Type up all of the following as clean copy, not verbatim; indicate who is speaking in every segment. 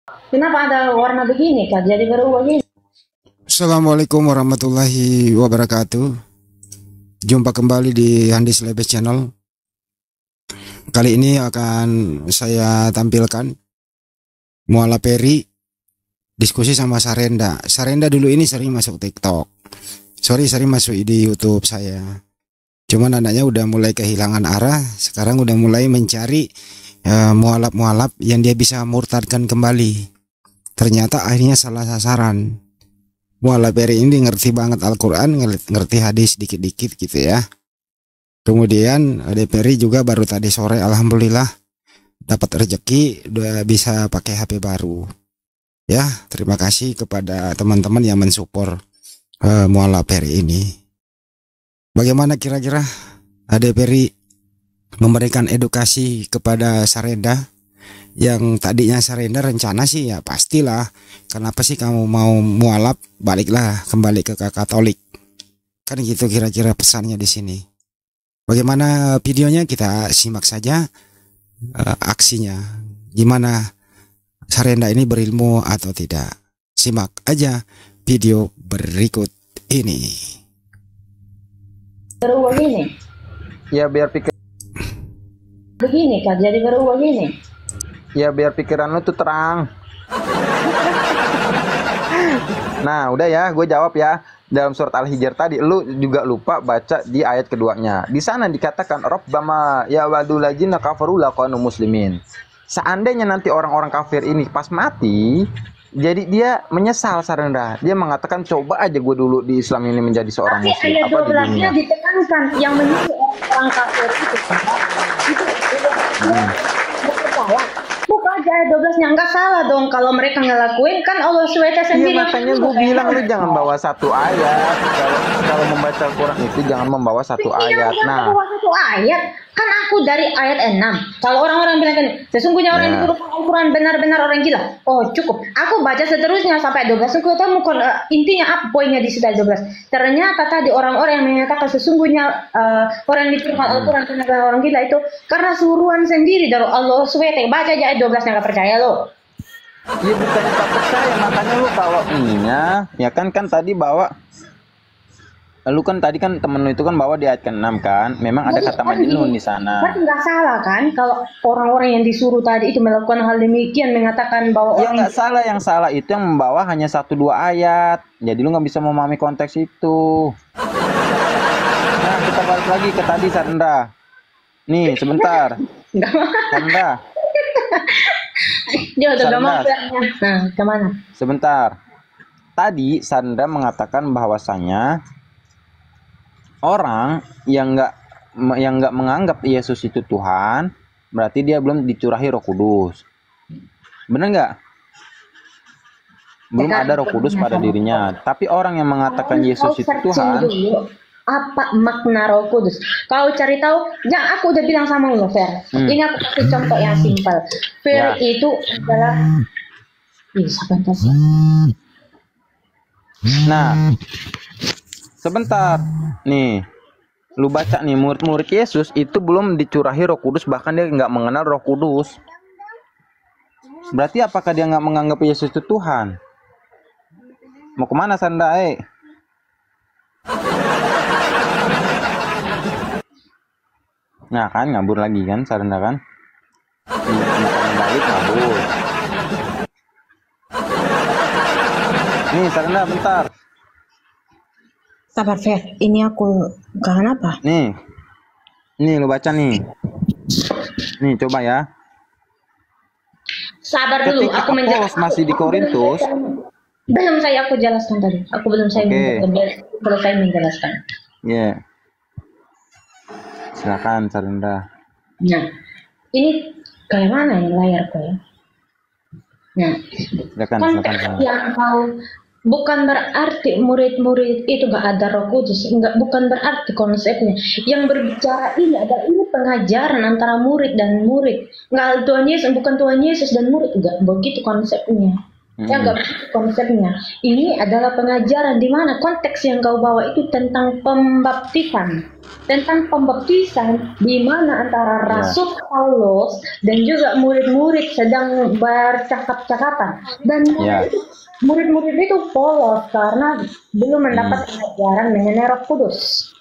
Speaker 1: Kenapa ada warna begini, Kak? Jadi berubah gini.
Speaker 2: Assalamualaikum warahmatullahi wabarakatuh. Jumpa kembali di Handis Lebes Channel. Kali ini akan saya tampilkan Muala Peri diskusi sama Sarenda. Sarenda dulu ini sering masuk TikTok. Sering masuk di YouTube saya. Cuman anaknya udah mulai kehilangan arah. Sekarang udah mulai mencari mualaf-mualaf yang dia bisa murtadkan kembali. Ternyata akhirnya salah sasaran. Muala Peri ini ngerti banget Al-Quran, ngerti hadis dikit-dikit gitu ya. Kemudian Ade Peri juga baru tadi sore alhamdulillah dapat rezeki, udah bisa pakai HP baru. Ya, terima kasih kepada teman-teman yang mensupport Muala Peri ini. Bagaimana kira-kira Ade Peri memberikan edukasi kepada Sarenda? Yang tadinya Sarenda rencana sih ya pastilah, kenapa sih kamu mau mualaf, baliklah kembali ke Katolik, kan gitu kira-kira pesannya di sini. Bagaimana videonya, kita simak saja aksinya, gimana Sarenda ini berilmu atau tidak. Simak aja video berikut ini.
Speaker 1: Berubah gini.
Speaker 3: Ya biar pikir
Speaker 1: Begini, Kak. Jadi berubah gini.
Speaker 3: ya biar pikiran lu tuh terang. Nah, udah ya, gue jawab ya. Dalam surat Al-Hijr tadi, lu juga lupa baca di ayat keduanya. Di sana dikatakan Rabbama ya wadul ladzina kafaru laqanu muslimin. Seandainya nanti orang-orang kafir ini pas mati, jadi dia menyesal Sarenda. Dia mengatakan coba aja gue dulu di Islam ini menjadi seorang
Speaker 1: Tapi
Speaker 3: muslim.
Speaker 1: ayat
Speaker 3: Apa di
Speaker 1: 12-nya
Speaker 3: dunia?
Speaker 1: ditekankan yang menyuruh orang kafir itu, Kak. Itu bersalah. Buka aja ayat 12-nya. Enggak salah dong kalau mereka ngelakuin, kan Allah SWT
Speaker 3: Iya
Speaker 1: sendiri yang
Speaker 3: makanya gue
Speaker 1: menyuruh.
Speaker 3: bilang lu jangan bawa satu ayat. Kalau membaca Al-Quran itu jangan membawa satu ayat.
Speaker 1: Yang
Speaker 3: Nah,
Speaker 1: kedua satu ayat, kan aku dari ayat 6. Kalau orang-orang bilang kan, sesungguhnya orang yang
Speaker 3: ya.
Speaker 1: disuruh Al-Quran benar-benar orang gila. Oh cukup, aku baca seterusnya sampai 12. Aku temukan intinya apa poinnya di situ 12. Ternyata tadi orang-orang yang menyatakan sesungguhnya orang yang disuruh Al-Quran benar-benar orang gila itu karena suruhan sendiri dari Allah SWT. Baca aja ayat 12 yang gak percaya lo.
Speaker 3: Iya bukan tak percaya, makanya lu kalau ininya ya kan tadi bawa lu kan tadi kan temen lu itu kan bawa di ayat ke-6 kan. Memang ada kata majnun di sana.
Speaker 1: Berarti nggak salah kan kalau orang-orang yang disuruh tadi itu melakukan hal demikian mengatakan bahwa
Speaker 3: Ya
Speaker 1: orang
Speaker 3: nggak salah, yang salah itu yang membawa hanya 1-2 ayat. Jadi lu nggak bisa memahami konteks itu. Nah, kita balik lagi ke tadi Sarenda. Nih, sebentar.
Speaker 1: nggak mau.
Speaker 3: Sarenda,
Speaker 1: Dia udah gak mau
Speaker 3: Sarenda,
Speaker 1: bilangnya. Nah, kemana?
Speaker 3: sebentar. Tadi Sarenda mengatakan bahwasanya orang yang nggak menganggap Yesus itu Tuhan, berarti dia belum dicurahi Roh Kudus. Benar nggak? Belum ada Roh Kudus pada dirinya. Tapi orang yang mengatakan Yesus itu Tuhan,
Speaker 1: dulu apa makna Roh Kudus. Kau cari tahu, jangan aku udah bilang sama lo, Fer. Ini aku kasih contoh yang simpel. Fer
Speaker 3: Ya.
Speaker 1: itu adalah siapa yang kasih?
Speaker 3: nah, sebentar. Nih, lu baca nih, murid-murid Yesus itu belum dicurahi Roh Kudus, bahkan dia nggak mengenal Roh Kudus. Berarti apakah dia nggak menganggap Yesus itu Tuhan? Mau kemana Sanda? Nah kan ngabur lagi kan Sarenda kan? Balik ngabur. Nih Sarenda bentar.
Speaker 1: Sabar, Fer. Ini aku kangen apa?
Speaker 3: Nih lu baca nih. Nih coba ya.
Speaker 1: Sabar dulu,
Speaker 3: Ketika
Speaker 1: aku menjelaskan.
Speaker 3: Apolos masih di Korintus.
Speaker 1: Belum aku jelaskan tadi. Aku belum selesai menjelaskan.
Speaker 3: Ya. Silakan Sarenda.
Speaker 1: Nah, ini kayak mana ini layarku ya? Nah,
Speaker 3: Silakan.
Speaker 1: yang kau bukan berarti murid-murid itu gak ada Roh Kudus, bukan berarti konsepnya. Yang berbicara ini adalah ini pengajaran antara murid dan murid. Nggak Tuhan Yesus, bukan Tuhan Yesus dan murid, enggak begitu konsepnya. Ya nggak begitu konsepnya. Ini adalah pengajaran di mana konteks yang kau bawa itu tentang pembaptisan. Tentang pembaptisan di mana antara Rasul Paulus dan juga murid-murid sedang bercakap-cakapan. Dan murid-murid itu polos karena belum mendapat pengajaran mengenai Roh Kudus.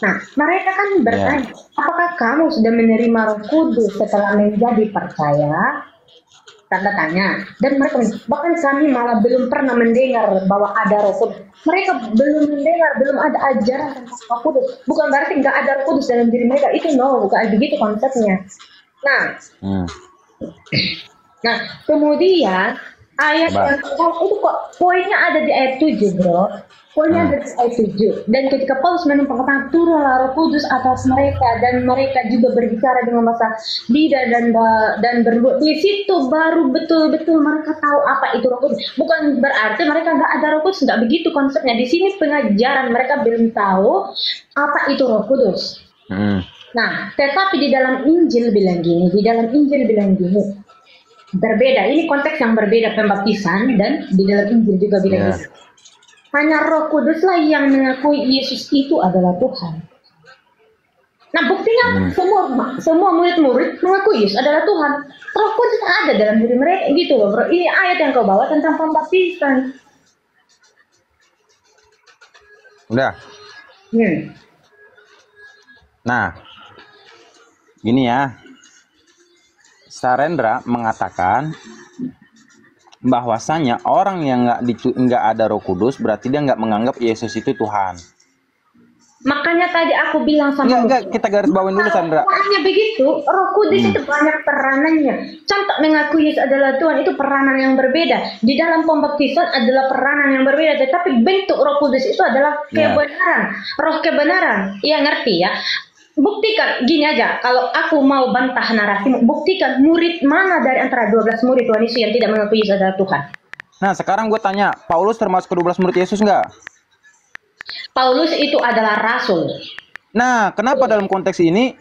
Speaker 1: Nah, mereka kan bertanya, apakah kamu sudah menerima Roh Kudus setelah menjadi percaya? Tanda tanya. Dan mereka bahkan kami malah belum pernah mendengar bahwa ada Roh Kudus. Mereka belum mendengar, belum ada ajaran tentang Roh Kudus. Bukan berarti nggak ada Roh Kudus dalam diri mereka, itu bukan begitu konsepnya. Nah, kemudian ayat yang itu kok poinnya ada di ayat 7, bro. Poinnya ada di ayat 7. Dan ketika Paulus menumpang kata turunlah Roh Kudus atas mereka dan mereka juga berbicara dengan bahasa bida dan berbuat. Di situ baru betul-betul mereka tahu apa itu Roh Kudus. Bukan berarti mereka nggak ada Roh Kudus, nggak begitu konsepnya. Di sini pengajaran mereka belum tahu apa itu Roh Kudus. Nah, tetapi di dalam Injil bilang gini, berbeda. Ini konteks yang berbeda pembaptisan dan di dalam Injil juga bilang gitu. Hanya Roh Kuduslah yang mengakui Yesus itu adalah Tuhan. Nah, buktinya semua murid-murid mengakui Yesus adalah Tuhan. Roh Kudus ada dalam diri mereka gitu loh, bro. Ini ayat yang kau bawa tentang pembaptisan.
Speaker 3: Udah. Nah, gini ya. Sarendra mengatakan bahwasanya orang yang nggak ada Roh Kudus berarti dia nggak menganggap Yesus itu Tuhan.
Speaker 1: Makanya tadi aku bilang sama
Speaker 3: enggak, kita garis bawain dulu, Sandra.
Speaker 1: Hanya begitu, Roh Kudus itu banyak peranannya. Contoh mengakui Yesus adalah Tuhan itu peranan yang berbeda. Di dalam pembaptisan adalah peranan yang berbeda, tetapi bentuk Roh Kudus itu adalah kebenaran, Roh kebenaran. Iya, ngerti ya? Buktikan, gini aja, kalau aku mau bantah narasimu, buktikan murid mana dari antara 12 murid Tuhan Yesus yang tidak mengakui Yesus adalah Tuhan.
Speaker 3: Nah, sekarang gue tanya, Paulus termasuk ke 12 murid Yesus nggak?
Speaker 1: Paulus itu adalah rasul.
Speaker 3: Nah, kenapa dalam konteks ini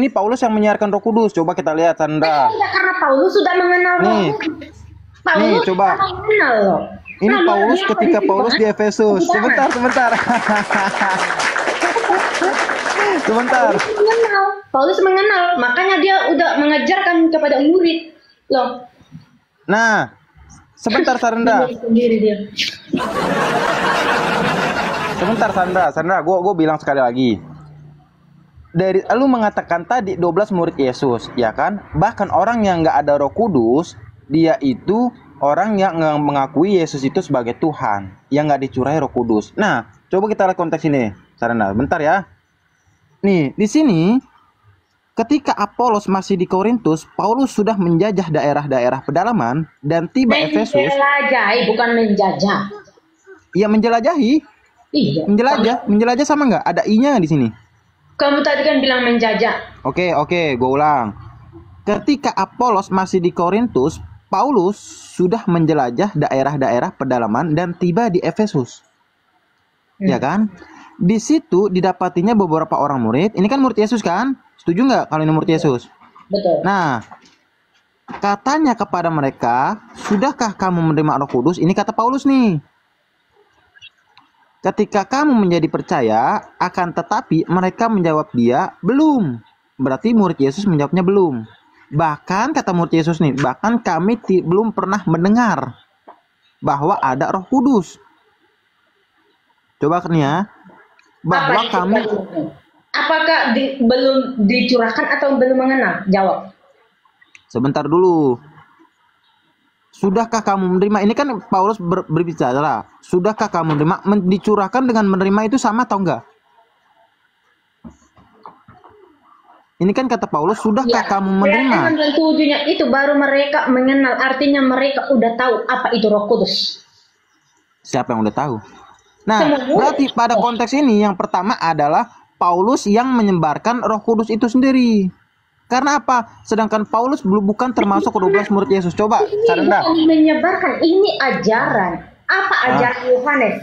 Speaker 3: Paulus yang menyiarkan Roh Kudus? Coba kita lihat, Sandra.
Speaker 1: Karena Paulus sudah mengenal Roh Kudus. Paulus
Speaker 3: coba.
Speaker 1: mengenal loh.
Speaker 3: Ini Paulus ketika Paulus di Efesus. Sebentar.
Speaker 1: Paulus mengenal, makanya dia udah mengajarkan kepada murid loh.
Speaker 3: Nah, sebentar Sandra. Sebentar Sandra, gue bilang sekali lagi. Dari lu mengatakan tadi 12 murid Yesus, ya kan? Bahkan orang yang nggak ada Roh Kudus, dia itu orang yang nggak mengakui Yesus itu sebagai Tuhan, yang nggak dicurai Roh Kudus. Nah, coba kita lihat konteks ini, Sandra. Bentar ya. Nih, di sini ketika Apolos masih di Korintus, Paulus sudah menjajah daerah-daerah pedalaman dan tiba Efesus.
Speaker 1: Menjelajahi, bukan menjajah.
Speaker 3: Iya, menjelajahi.
Speaker 1: Iya.
Speaker 3: Menjelajah sama nggak? Ada i-nya di sini.
Speaker 1: Kamu tadi kan bilang menjajah.
Speaker 3: Oke, gue ulang. Ketika Apolos masih di Korintus, Paulus sudah menjelajah daerah-daerah pedalaman dan tiba di Efesus. Ya kan? Di situ didapatinya beberapa orang murid. Ini kan murid Yesus kan? Setuju nggak kalau ini murid Yesus?
Speaker 1: Betul.
Speaker 3: Nah, katanya kepada mereka, sudahkah kamu menerima Roh Kudus? Ini kata Paulus nih. Ketika kamu menjadi percaya, akan tetapi mereka menjawab dia, belum. Berarti murid Yesus menjawabnya belum. Bahkan kata murid Yesus nih, bahkan kami belum pernah mendengar bahwa ada Roh Kudus. Coba nih ya. Bahwa kami
Speaker 1: apakah belum dicurahkan atau belum mengenal? Jawab.
Speaker 3: Sebentar dulu. Sudahkah kamu menerima? Ini kan Paulus berbicara. Sudahkah kamu menerima? Dicurahkan dengan menerima itu sama atau enggak? Ini kan kata Paulus, sudahkah kamu menerima?
Speaker 1: Dan tujuannya itu baru mereka mengenal. Artinya mereka udah tahu apa itu Roh Kudus.
Speaker 3: Siapa yang udah tahu? Nah, berarti pada konteks ini yang pertama adalah Paulus yang menyebarkan Roh Kudus itu sendiri. Karena apa? Sedangkan Paulus bukan termasuk 12 murid Yesus. Coba, Sarenda.
Speaker 1: Ini menyebarkan, ini ajaran. Apa ajaran Yohanes?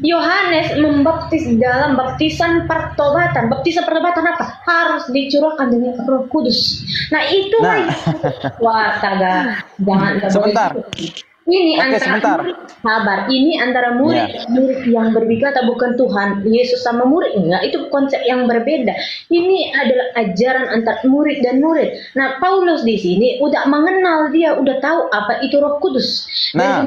Speaker 1: Yohanes membaptis dalam baptisan pertobatan. Baptisan pertobatan apa? Harus dicurahkan dengan Roh Kudus. Nah, itu wah, jangan
Speaker 3: sebentar.
Speaker 1: Ini
Speaker 3: Oke,
Speaker 1: antara
Speaker 3: sebentar.
Speaker 1: sabar. Ini antara murid yang berbicara bukan Tuhan Yesus sama murid enggak, itu konsep yang berbeda. Ini adalah ajaran antar murid dan murid. Nah, Paulus di sini udah mengenal, dia udah tahu apa itu Roh Kudus.
Speaker 3: Nah.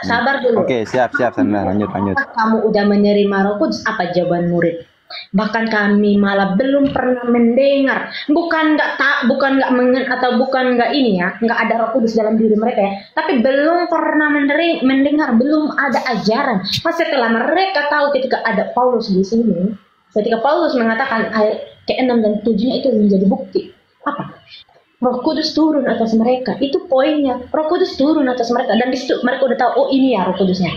Speaker 1: Sabar dulu.
Speaker 3: Oke, siap Sandra, lanjut.
Speaker 1: Kamu udah menerima Roh Kudus, apa jawaban murid? Bahkan kami malah belum pernah mendengar, bukan nggak ini ya, nggak ada Roh Kudus dalam diri mereka ya, tapi belum pernah mendengar, belum ada ajaran. Setelah mereka tahu ketika ada Paulus di sini, ketika Paulus mengatakan ayat ke-6 dan 7-nya itu menjadi bukti apa? Roh Kudus turun atas mereka, itu poinnya. Roh Kudus turun atas mereka, dan di situ mereka udah tahu, oh ini ya Roh Kudusnya,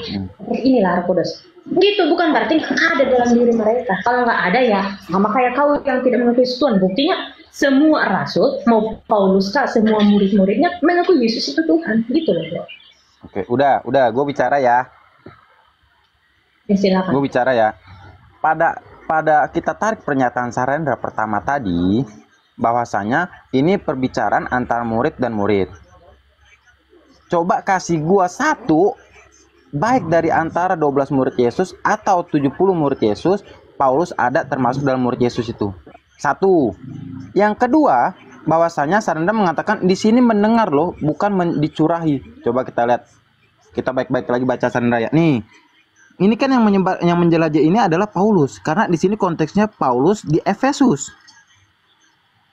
Speaker 1: inilah Roh Kudus. Gitu, bukan berarti ada dalam diri mereka. Kalau nggak ada ya sama kayak kau yang tidak mengakui Tuhan. Buktinya semua rasul, mau Paulus kah, semua murid-muridnya mengakui Yesus itu Tuhan. Gitu loh, bro.
Speaker 3: Oke, udah, gue bicara ya.
Speaker 1: Silakan.
Speaker 3: Gue bicara ya. Pada kita tarik pernyataan Sarendra pertama tadi, bahwasanya ini perbicaraan antara murid dan murid. Coba kasih gua satu, baik dari antara 12 murid Yesus atau 70 murid Yesus, Paulus ada termasuk dalam murid Yesus itu. Satu. Yang kedua, bahwasanya Sarendra mengatakan di sini mendengar loh, bukan dicurahi. Coba kita lihat. Kita baik-baik lagi baca Sarendra ya. Nih. Ini kan yang menjelajah ini adalah Paulus, karena di sini konteksnya Paulus di Efesus.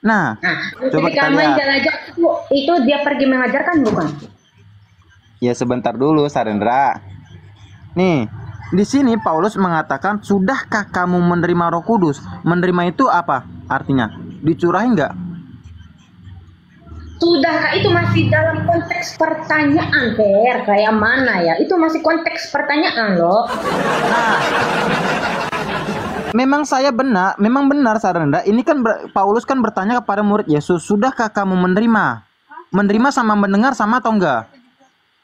Speaker 3: Nah coba kita lihat.
Speaker 1: Menjelajah itu dia pergi mengajarkan bukan?
Speaker 3: Ya sebentar dulu Sarendra. Nih, di sini Paulus mengatakan, sudahkah kamu menerima Roh Kudus? Menerima itu apa artinya? Dicurahi enggak?
Speaker 1: Sudahkah itu masih dalam konteks pertanyaan, Per? Kayak mana ya? Itu masih konteks pertanyaan loh.
Speaker 3: Nah, memang benar Sarendra. Ini kan Paulus kan bertanya kepada murid Yesus, sudahkah kamu menerima? Menerima sama mendengar sama atau enggak?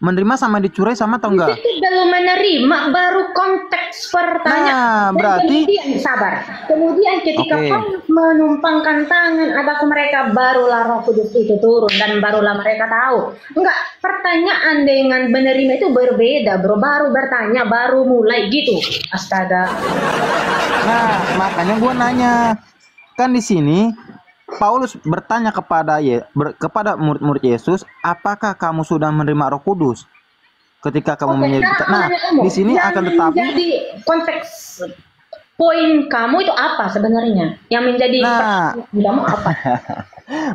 Speaker 3: Menerima sama dicuri sama atau enggak?
Speaker 1: Itu belum menerima, baru konteks pertanyaan.
Speaker 3: Nah, berarti
Speaker 1: kemudian sabar. Kemudian ketika Paulus menumpangkan tangan atas mereka, barulah Roh Kudus itu turun dan barulah mereka tahu. Enggak, pertanyaan dengan menerima itu berbeda, bro. Baru bertanya, baru mulai gitu. Astaga.
Speaker 3: Nah, makanya gue nanya. Kan di sini Paulus bertanya kepada murid-murid Yesus, apakah kamu sudah menerima Roh Kudus? Ketika kamu menjadi, nah di sini akan tetapi
Speaker 1: jadi konteks poin kamu itu apa sebenarnya? Yang menjadi kamu apa?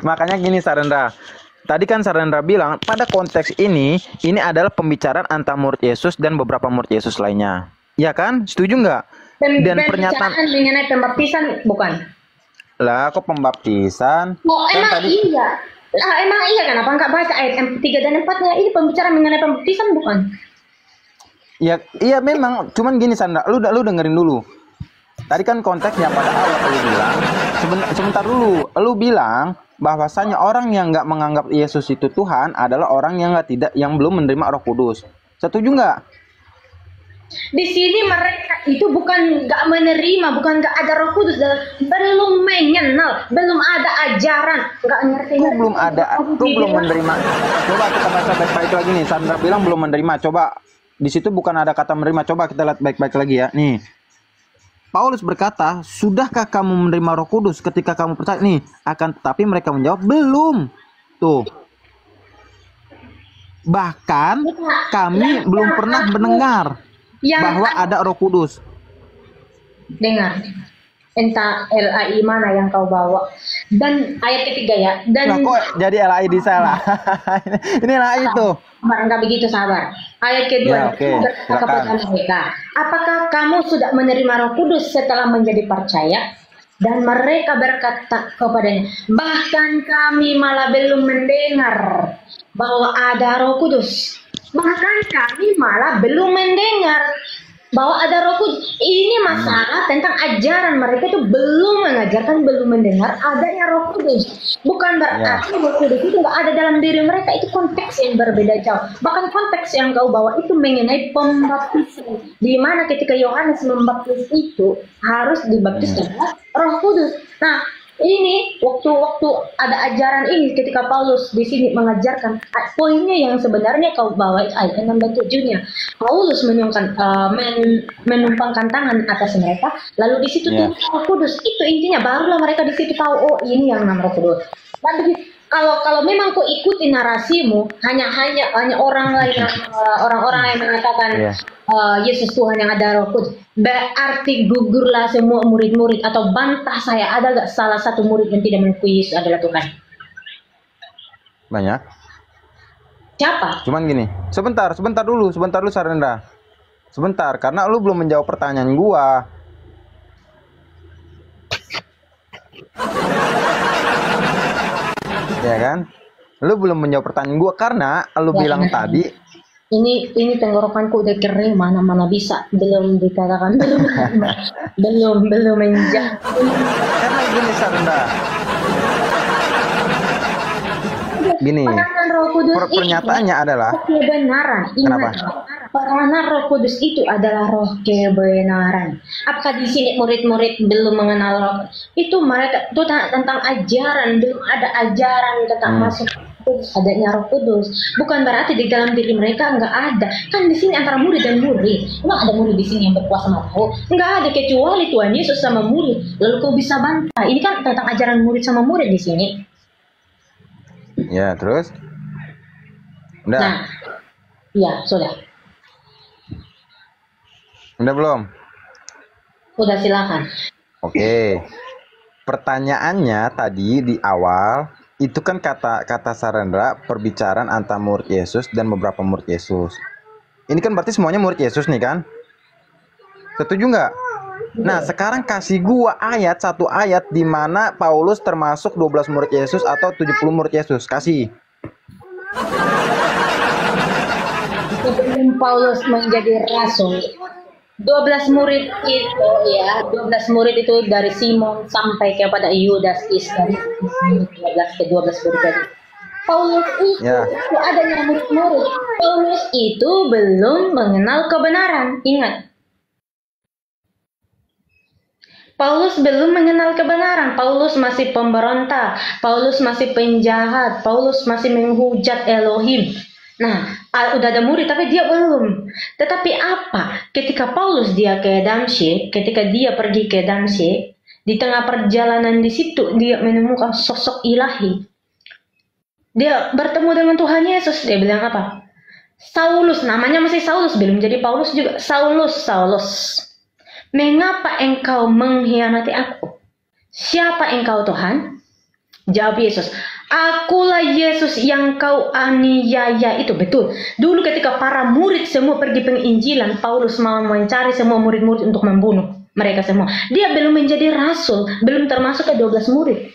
Speaker 3: Makanya gini Sarendra. Tadi kan Sarendra bilang pada konteks ini adalah pembicaraan antara murid Yesus dan beberapa murid Yesus lainnya. Ya kan? Setuju nggak? Dan pernyataan
Speaker 1: mengenai pembaptisan bukan?
Speaker 3: Lah, kok pembaptisan?
Speaker 1: Oh,
Speaker 3: kan
Speaker 1: emang
Speaker 3: tadi...
Speaker 1: iya. Emang iya, kenapa nggak baca ayat 3 dan 4-nya? Ini pembicaraan mengenai pembaptisan bukan?
Speaker 3: Ya, iya memang. Cuman gini Sandra, lu dengerin dulu. Tadi kan konteksnya pada awal lu bilang, sebentar dulu, lu bilang bahwasanya orang yang nggak menganggap Yesus itu Tuhan adalah orang yang yang belum menerima Roh Kudus. Setuju nggak?
Speaker 1: Di sini mereka itu bukan nggak menerima, bukan nggak ada Roh Kudus, belum mengenal, belum ada ajaran, nggak ngerti.
Speaker 3: Belum ada, belum menerima. Coba kita baca baik-baik lagi nih. Sandra bilang belum menerima. Coba di situ bukan ada kata menerima. Coba kita lihat baik-baik lagi ya. Nih, Paulus berkata, sudahkah kamu menerima Roh Kudus ketika kamu percaya? Nih, akan tetapi mereka menjawab belum. Tuh. Bahkan kami belum pernah mendengar bahwa ada Roh Kudus.
Speaker 1: Dengar, entah LAI mana yang kau bawa. Dan ayat ketiga ya. Dan
Speaker 3: kok jadi LAI di salah? Ini LAI tuh.
Speaker 1: Enggak begitu, sabar. Ayat kedua, kepada mereka, apakah kamu sudah menerima Roh Kudus setelah menjadi percaya? Dan mereka berkata kepadanya, bahkan kami malah belum mendengar bahwa ada Roh Kudus. Bahkan kami malah belum mendengar bahwa ada Roh Kudus. Ini masalah tentang ajaran mereka itu belum mengajarkan, belum mendengar adanya Roh Kudus. Bukan berarti Roh Kudus itu nggak ada dalam diri mereka. Itu konteks yang berbeda jauh. Bahkan konteks yang kau bawa itu mengenai pembaptisan, di mana ketika Yohanes membaptis itu harus dibaptis dengan Roh Kudus. Nah, Ini waktu ada ajaran ini ketika Paulus di sini mengajarkan poinnya yang sebenarnya kau bawa ayat 6 dan 7-nya. Paulus menumpangkan tangan atas mereka, lalu di situ tuh Roh Kudus. Itu intinya, barulah mereka di situ tahu, oh ini yang nama Roh Kudus. Dan begitu, kalau memang kau ikuti narasimu, hanya orang lain orang-orang yang mengatakan Yesus Tuhan yang ada Roh Kudus, berarti gugurlah semua murid-murid, atau bantah saya, ada gak salah satu murid yang tidak mengakui Yesus adalah Tuhan?
Speaker 3: Banyak.
Speaker 1: Siapa?
Speaker 3: Cuman gini, sebentar dulu Sarendra. Sebentar, karena lu belum menjawab pertanyaan gua. Ya kan? Lu belum menjawab pertanyaan gua karena lu bilang tadi
Speaker 1: ini tenggorokanku udah kering, mana bisa, belum dikatakan belum menjawab.
Speaker 3: Karena gini Sarendra. Gini, pernyataannya adalah
Speaker 1: kebenaran. Ingat, karena Roh Kudus itu adalah roh kebenaran. Apakah di sini murid-murid belum mengenal Roh? Itu mereka itu tentang ajaran, belum ada ajaran tentang masuk adanya Roh Kudus. Bukan berarti di dalam diri mereka nggak ada. Kan di sini antara murid dan murid. Emang ada murid di sini yang berpuasa sama tahu? Nggak ada, kecuali Tuhan Yesus sama murid. Lalu kau bisa bantah. Ini kan tentang ajaran murid sama murid di sini.
Speaker 3: Ya, terus? Udah.
Speaker 1: Nah, ya sudah.
Speaker 3: Udah belum?
Speaker 1: Udah, silakan.
Speaker 3: Oke. Pertanyaannya tadi di awal itu kan kata Sarendra perbicaraan antara murid Yesus dan beberapa murid Yesus. Ini kan berarti semuanya murid Yesus nih kan? Setuju nggak? Nah, sekarang kasih gua satu ayat di mana Paulus termasuk 12 murid Yesus atau 70 murid Yesus. Kasih.
Speaker 1: Sebelum Paulus menjadi rasul, 12 murid itu dari Simon sampai kepada Yudas Iskariot, 12 murid tadi. Paulus itu adanya murid-murid. Paulus itu belum mengenal kebenaran. Ingat. Paulus belum mengenal kebenaran. Paulus masih pemberontak. Paulus masih penjahat. Paulus masih menghujat Elohim. Nah, udah ada murid tapi dia belum. Tetapi apa? Ketika Paulus ketika dia pergi ke Damsyik, di tengah perjalanan di situ dia menemukan sosok ilahi. Dia bertemu dengan Tuhan Yesus. Dia bilang apa? Saulus, namanya masih Saulus, belum jadi Paulus juga. Saulus. Mengapa engkau mengkhianati aku? Siapa engkau, Tuhan? Jawab Yesus, akulah Yesus yang kau aniaya. Itu betul. Dulu ketika para murid semua pergi penginjilan, Paulus mau mencari semua murid-murid untuk membunuh mereka semua. Dia belum menjadi rasul, belum termasuk ke 12 murid.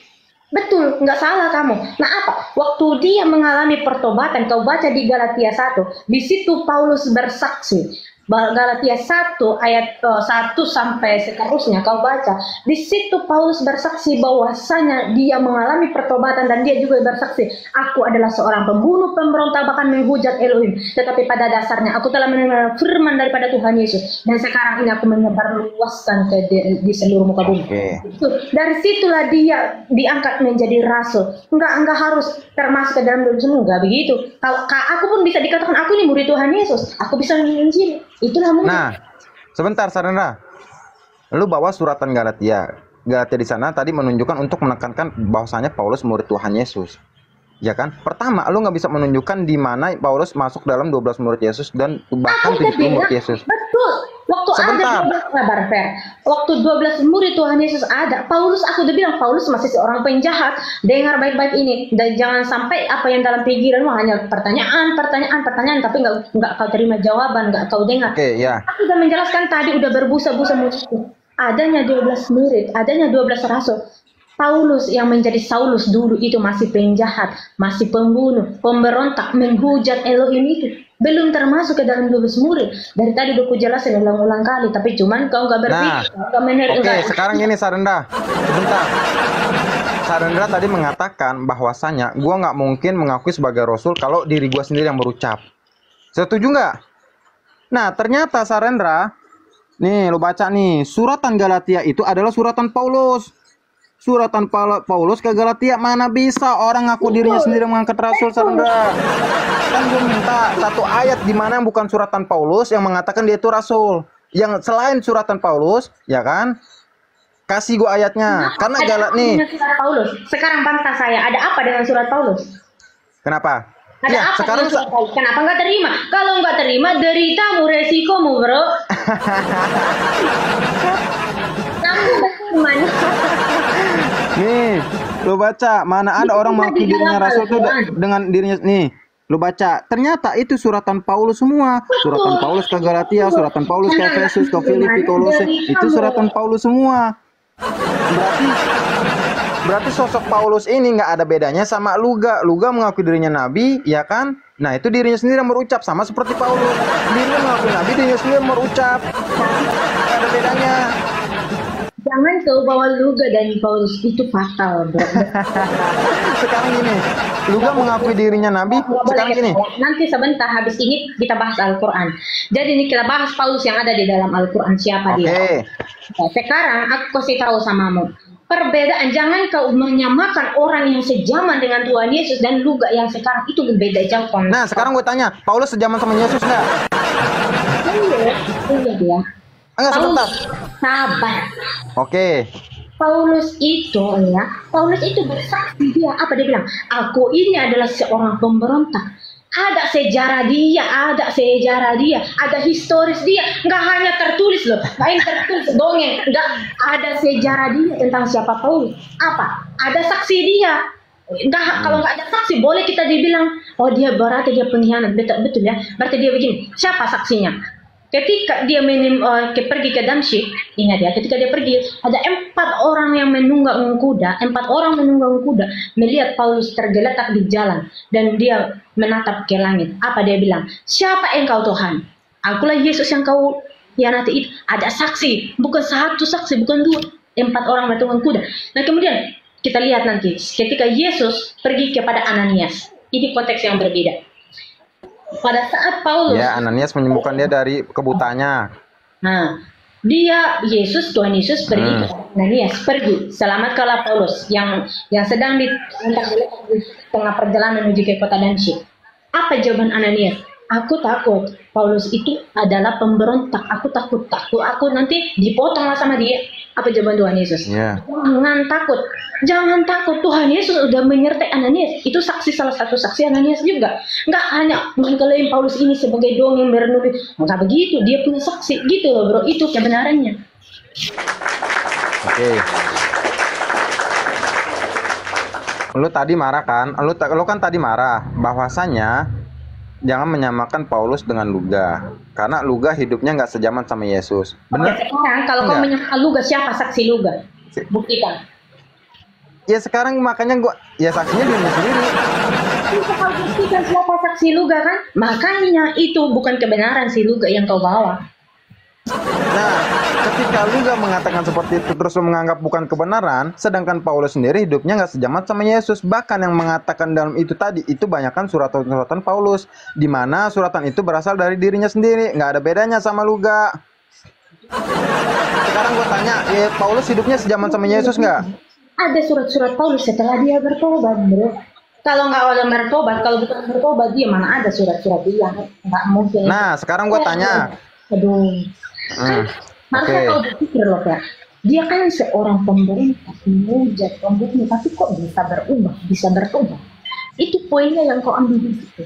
Speaker 1: Betul, nggak salah kamu. Nah apa? Waktu dia mengalami pertobatan, kau baca di Galatia 1, di situ Paulus bersaksi. Galatia 1 ayat 1 sampai seterusnya kau baca. Di situ Paulus bersaksi bahwasanya dia mengalami pertobatan dan dia juga bersaksi, aku adalah seorang pembunuh, pemberontak, bahkan menghujat Elohim. Tetapi pada dasarnya aku telah mendengar firman daripada Tuhan Yesus dan sekarang ini aku menyebarluaskan di seluruh muka bumi. Dari situlah dia diangkat menjadi rasul. Enggak harus termasuk ke dalam semua, enggak begitu. Kalau aku pun bisa dikatakan aku ini murid Tuhan Yesus, aku bisa menginjil. Itulah mungkin.
Speaker 3: Nah, sebentar Sarendra. Lu bawa suratan Galatia. Galatia di sana tadi menunjukkan untuk menekankan bahwasanya Paulus murid Tuhan Yesus. Ya kan? Pertama, lu nggak bisa menunjukkan di mana Paulus masuk dalam 12 murid Yesus dan bahkan 70 murid Yesus.
Speaker 1: Betul. Waktu 12 murid Tuhan Yesus ada, Paulus, aku udah bilang Paulus masih seorang penjahat. Dengar baik-baik ini dan jangan sampai apa yang dalam pikiranmu hanya pertanyaan, tapi nggak kau terima jawaban, nggak kau dengar. Aku udah menjelaskan tadi, udah berbusa-busa muridku. Adanya 12 murid, adanya 12 rasul. Paulus yang menjadi Saulus dulu itu masih penjahat, masih pembunuh, pemberontak, menghujat Elohim itu. Belum termasuk ke dalam 12 murid. Dari tadi udah ku jelasin ulang-ulang kali, tapi cuman kau nggak berpikir.
Speaker 3: Sekarang ini Sarendra, sebentar. Sarendra tadi mengatakan bahwasanya gua nggak mungkin mengakui sebagai rasul kalau diri gua sendiri yang berucap. Setuju nggak? Nah, ternyata Sarendra, nih lu baca nih, suratan Galatia itu adalah suratan Paulus. suratan Paulus ke Galatia. Mana bisa orang ngaku dirinya sendiri mengangkat rasul, Sandra. Kan gue minta satu ayat di mana yang bukan suratan Paulus yang mengatakan dia itu rasul. Yang selain suratan Paulus, ya kan? Kasih gue ayatnya. Karena galak nih.
Speaker 1: Surat Paulus. Sekarang bantah saya, ada apa dengan surat Paulus?
Speaker 3: Kenapa?
Speaker 1: Ada
Speaker 3: Ya,
Speaker 1: apa
Speaker 3: sekarang
Speaker 1: dengan surat Paulus? Kenapa nggak terima? Kalau nggak terima, deritamu, resikomu, bro. Kamu bagaimana?
Speaker 3: nih, lu baca mana ada
Speaker 1: Itu
Speaker 3: orang
Speaker 1: kan
Speaker 3: mengaku
Speaker 1: di
Speaker 3: dirinya
Speaker 1: dalam
Speaker 3: rasul tuh
Speaker 1: Al-Quran.
Speaker 3: dengan dirinya nih. Lu baca, ternyata itu suratan Paulus semua. Suratan Paulus ke Galatia, suratan Paulus ke Efesus, ke Filipi, Kolose, itu suratan Paulus semua. Berarti sosok Paulus ini nggak ada bedanya sama Luga. Luga mengaku dirinya nabi, ya kan? Nah, itu dirinya sendiri yang berucap sama seperti Paulus. Dirinya mengaku nabi, dirinya sendiri yang berucap. Nggak ada bedanya.
Speaker 1: Jangan kau bawa Luga dan Paulus, itu fatal, bro.
Speaker 3: Sekarang gini, Luga mengakui dirinya nabi. Sekarang gini,
Speaker 1: Nanti sebentar habis ini kita bahas Al-Quran. Jadi ini kita bahas Paulus yang ada di dalam Al-Quran, siapa
Speaker 3: oke.
Speaker 1: dia. Nah, sekarang aku kasih tahu samamu. Perbedaan, jangan kau menyamakan orang yang sejaman dengan Tuhan Yesus dan Luga yang sekarang itu berbeda jauh.
Speaker 3: Nah, sekarang gue tanya, Paulus sejaman sama Yesus nggak?
Speaker 1: Iya dia.
Speaker 3: Enggak, sebentar.
Speaker 1: Sabar.
Speaker 3: Oke.
Speaker 1: Paulus itu bersaksi, dia apa dia bilang? Aku ini adalah seorang pemberontak. Ada sejarah dia, ada historis dia. Nggak hanya tertulis loh, lain tertulis dongeng. Nggak ada sejarah dia tentang siapa Paulus. Apa? Ada saksi dia. Nggak, kalau nggak ada saksi, boleh kita dibilang, oh dia berarti dia pengkhianat, betul ya. Berarti dia begini. Siapa saksinya? Ketika dia pergi ke Damsyik, ingat ya, ketika dia pergi, ada 4 orang yang menunggang kuda, melihat Paulus tergeletak di jalan, dan dia menatap ke langit. Apa dia bilang? Siapa engkau Tuhan? Akulah Yesus yang kau hianati itu. Ada saksi, bukan satu saksi, bukan 2, 4 orang menunggang kuda. Nah kemudian kita lihat nanti, ketika Yesus pergi kepada Ananias, ini konteks yang berbeda. Pada saat Paulus,
Speaker 3: Ya, Ananias menyembuhkan dia dari kebutanya.
Speaker 1: nah, Tuhan Yesus pergi ke Ananias, pergi, selamatkanlah Paulus yang sedang di tengah perjalanan menuju ke kota Damsyik. Apa jawaban Ananias? Aku takut, Paulus itu adalah pemberontak. Aku takut, aku nanti dipotonglah sama dia. Apa jawaban Tuhan Yesus?
Speaker 3: Ya.
Speaker 1: Jangan takut, Tuhan Yesus sudah menyertai Ananias. Itu salah satu saksi Ananias juga. Nggak hanya mengklaim Paulus ini sebagai dongeng merenung. Nggak begitu, dia punya saksi. Gitu loh bro, itu kebenarannya.
Speaker 3: Oke. Lu tadi marah kan? Lu kan tadi marah bahwasanya jangan menyamakan Paulus dengan Luga, karena Luga hidupnya nggak sejaman sama Yesus. Benar?
Speaker 1: Sekarang kalau kau menyangka Luga, siapa saksi Luga? Buktikan.
Speaker 3: Ya sekarang makanya ya saksinya dirinya sendiri.
Speaker 1: Kita harus buktikan siapa saksi Luga kan? Makanya itu bukan kebenaran si Luga yang kau bawa.
Speaker 3: Nah, ketika Luga mengatakan seperti itu terus lu menganggap bukan kebenaran, sedangkan Paulus sendiri hidupnya nggak sejaman sama Yesus. Bahkan yang mengatakan dalam itu tadi itu banyakkan suratan-suratan Paulus, di mana suratan itu berasal dari dirinya sendiri, nggak ada bedanya sama Luga. Sekarang gue tanya, ya Paulus hidupnya sejaman sama Yesus nggak?
Speaker 1: Ada surat-surat Paulus setelah dia bertobat, bro. Kalau nggak ada bertobat, kalau bukan bertobat, dia mana ada surat-surat dia? Nggak mungkin.
Speaker 3: Nah, sekarang gue tanya.
Speaker 1: Aduh. Harusnya kau berpikir loh ya. Dia kan seorang pemberontak, menghujat, pembunuh, tapi kok bisa berubah, bisa bertobat? Itu poinnya yang kau ambil di situ.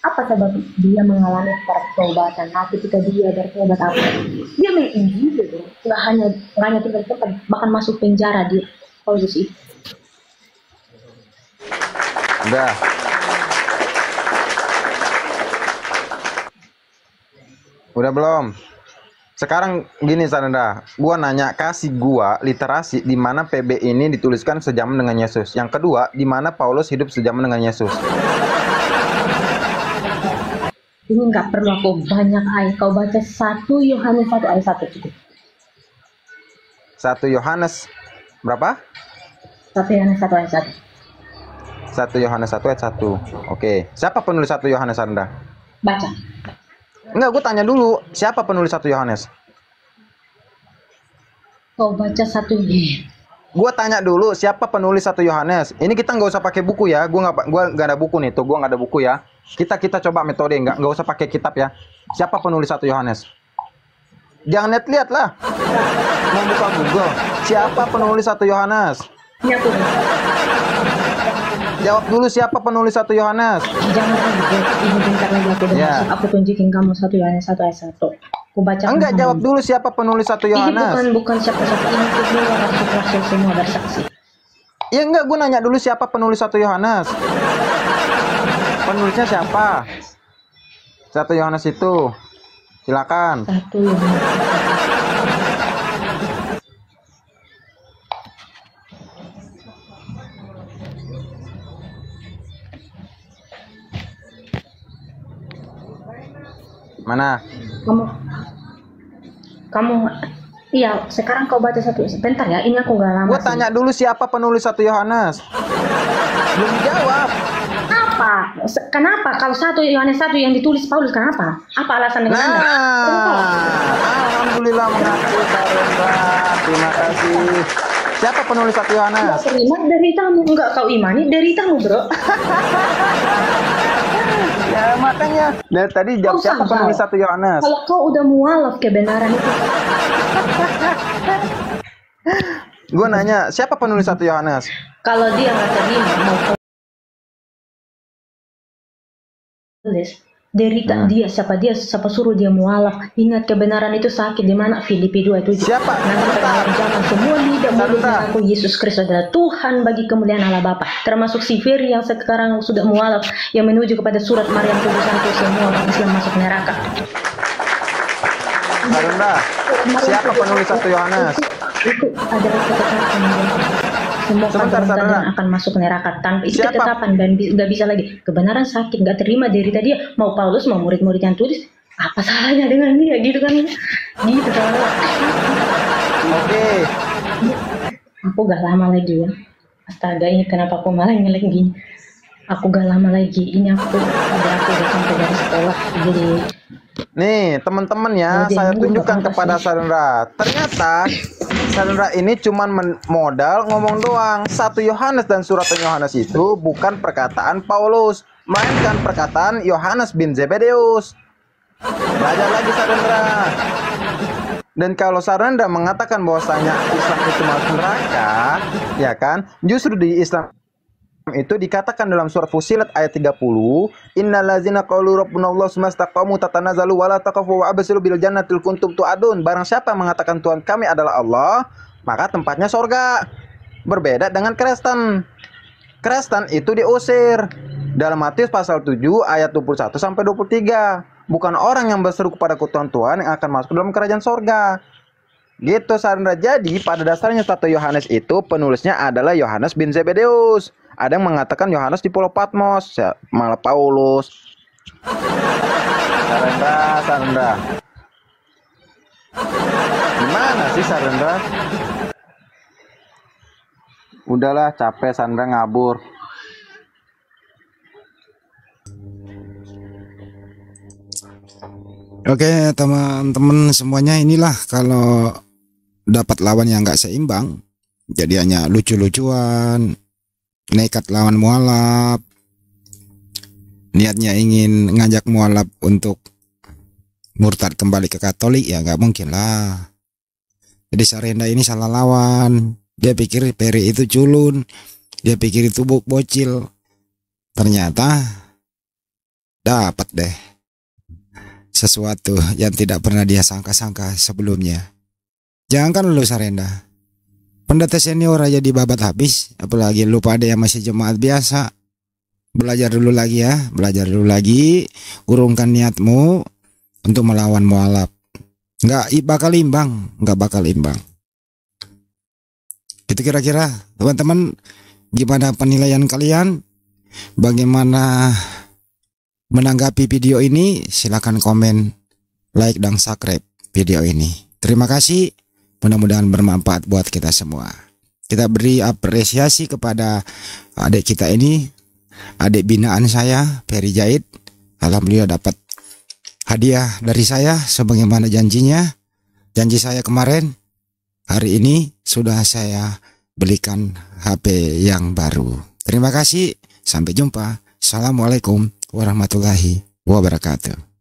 Speaker 1: Apa sebab dia mengalami pertobatan? Nah, ketika dia bertobat apa? Dia menginjil, nggak hanya tinggal di tempat, bahkan masuk penjara dia. Paulus itu.
Speaker 3: Udah. Udah belum? Sekarang gini Sandra, gua nanya, kasih gua literasi di mana PB ini dituliskan sejaman dengan Yesus. Yang kedua, di mana Paulus hidup sejaman dengan Yesus.
Speaker 1: Ini nggak perlu aku banyak ayat. Kau baca 1 Yohanes 1 ayat 1 cukup.
Speaker 3: 1 Yohanes berapa?
Speaker 1: 1 Yohanes 1 ayat 1.
Speaker 3: 1 Yohanes 1 ayat 1. Oke. Siapa penulis 1 Yohanes Sandra?
Speaker 1: Baca.
Speaker 3: Enggak, gue tanya dulu, siapa penulis 1 Yohanes?
Speaker 1: Kau baca 1 Yohanes.
Speaker 3: Gua tanya dulu siapa penulis 1 Yohanes. Ini kita nggak usah pakai buku ya. Gua nggak ada buku nih tuh. Gua nggak ada buku ya. Kita coba metode nggak usah pakai kitab ya. Siapa penulis 1 Yohanes? Jangan lihat lah. Mau buka Google. Siapa penulis 1 Yohanes?
Speaker 1: Ini aku.
Speaker 3: Jawab dulu siapa penulis 1 Yohanes?
Speaker 1: Jangan lagi. Ini bentar lagi aku udah
Speaker 3: Ya.
Speaker 1: masuk. Aku tunjukin kamu 1 Yohanes 1 ayat 1. Aku baca.
Speaker 3: Enggak, jawab dulu siapa penulis 1
Speaker 1: Ini
Speaker 3: Yohanes.
Speaker 1: bukan siapa-siapa, ini semua rasul-rasul semua bersaksi.
Speaker 3: Ya enggak, gue nanya dulu siapa penulis 1 Yohanes. Penulisnya siapa? 1 Yohanes itu. Silakan.
Speaker 1: 1 Yohanes.
Speaker 3: Mana?
Speaker 1: Kamu iya, sekarang kau baca 1. Bentar ya, ini aku nggak lama.
Speaker 3: Gue
Speaker 1: sih.
Speaker 3: tanya dulu siapa penulis 1 Yohanes. Belum jawab.
Speaker 1: Apa? Kenapa? Kalau 1 Yohanes 1 yang ditulis Paulus, kenapa? Apa alasan dengan Anda?
Speaker 3: Alhamdulillah mengaku Sarendra. Terima kasih. Siapa penulis 1 Yohanes?
Speaker 1: Terima deritamu, enggak kau imani deritamu, bro.
Speaker 3: Ya makanya dari tadi jawab
Speaker 1: Kau
Speaker 3: siapa
Speaker 1: sabar.
Speaker 3: penulis 1 Yohanes.
Speaker 1: Kalau kau udah mualaf kebenaran itu,
Speaker 3: Gue nanya siapa penulis 1 Yohanes.
Speaker 1: kalau dia nggak terima mau tulis derita dia, siapa suruh dia mualaf. Ingat kebenaran itu sakit. Di mana? Filipi 2:7.
Speaker 3: Siapa?
Speaker 1: Nanti pada akhir zaman semua lidah mulut mengaku Yesus Kristus adalah Tuhan bagi kemuliaan Allah Bapa. Termasuk si Ferry yang sekarang sudah mualaf, yang menuju kepada surat Maryam tulisan itu, semua orang Islam masuk neraka.
Speaker 3: Sarendra, siapa penulis 1 Yohanes?
Speaker 1: Itu adalah ketetapan. Semua
Speaker 3: Sebentar,
Speaker 1: kaum
Speaker 3: Sarendra.
Speaker 1: dan akan masuk neraka tanpa itu
Speaker 3: Siapa?
Speaker 1: ketetapan, dan nggak bisa lagi. Kebenaran sakit, nggak terima derita dia. Mau Paulus, mau murid-murid yang tulis, apa salahnya dengan dia, gitu kan? Gitu kan?
Speaker 3: Oke.
Speaker 1: Aku gak lama lagi ya. Astaga, ini kenapa aku malah ngelek gini? Aku gak lama lagi. Ini aku udah sampai dari sekolah. Jadi
Speaker 3: Nih teman-teman ya,
Speaker 1: Jadi,
Speaker 3: saya
Speaker 1: ini
Speaker 3: tunjukkan
Speaker 1: bukan
Speaker 3: kepada
Speaker 1: kasih.
Speaker 3: Sarendra. Ternyata Sarendra ini cuman modal ngomong doang. 1 Yohanes dan surat Yohanes itu bukan perkataan Paulus, melainkan perkataan Yohanes bin Zebedeus. Belajar lagi Sarendra. Dan kalau Sarendra mengatakan bahwasanya Islam itu masuk neraka, ya kan? Justru di Islam itu dikatakan dalam surat Fussilat ayat 30, innallazina qalu rabbunallahu tsumastaqamu tatanazzalu wala taqafu wa absiru bil jannatil kuntum tu'adun. Barang siapa yang mengatakan Tuhan kami adalah Allah, maka tempatnya sorga. Berbeda dengan Kristen. Kristen itu diusir. Dalam Matius pasal 7 ayat 21 sampai 23. Bukan orang yang berseru kepada Tuhan yang akan masuk dalam kerajaan sorga. Gitu Sarendra. Jadi pada dasarnya 1 Yohanes itu penulisnya adalah Yohanes bin Zebedeus. Ada yang mengatakan Yohanes di Pulau Patmos, malah Paulus. Sarendra. Gimana sih Sarendra? Udahlah, capek Sarendra ngabur.
Speaker 2: Oke teman-teman semuanya, inilah kalau dapat lawan yang nggak seimbang, jadi hanya lucu-lucuan, nekat lawan mualaf, niatnya ingin ngajak mualaf untuk murtad kembali ke Katolik, ya nggak mungkin lah. Jadi Sarendra ini salah lawan. Dia pikir Peri itu culun, dia pikir itu bocil, ternyata dapat deh sesuatu yang tidak pernah dia sangka-sangka sebelumnya. Jangankan lu Sarendra, pendeta senior aja dibabat habis, apalagi lu pada yang masih jemaat biasa. Belajar dulu lagi ya, belajar dulu lagi, urungkan niatmu untuk melawan mualaf. Nggak bakal imbang. Itu kira-kira teman-teman, gimana penilaian kalian? Bagaimana menanggapi video ini? Silakan komen, like, dan subscribe video ini. Terima kasih, mudah-mudahan bermanfaat buat kita semua. Kita beri apresiasi kepada adik kita ini, adik binaan saya, Ferry Jahid. Alhamdulillah dapat hadiah dari saya sebagaimana janji saya kemarin. Hari ini sudah saya belikan HP yang baru. Terima kasih, sampai jumpa. Assalamualaikum warahmatullahi wabarakatuh.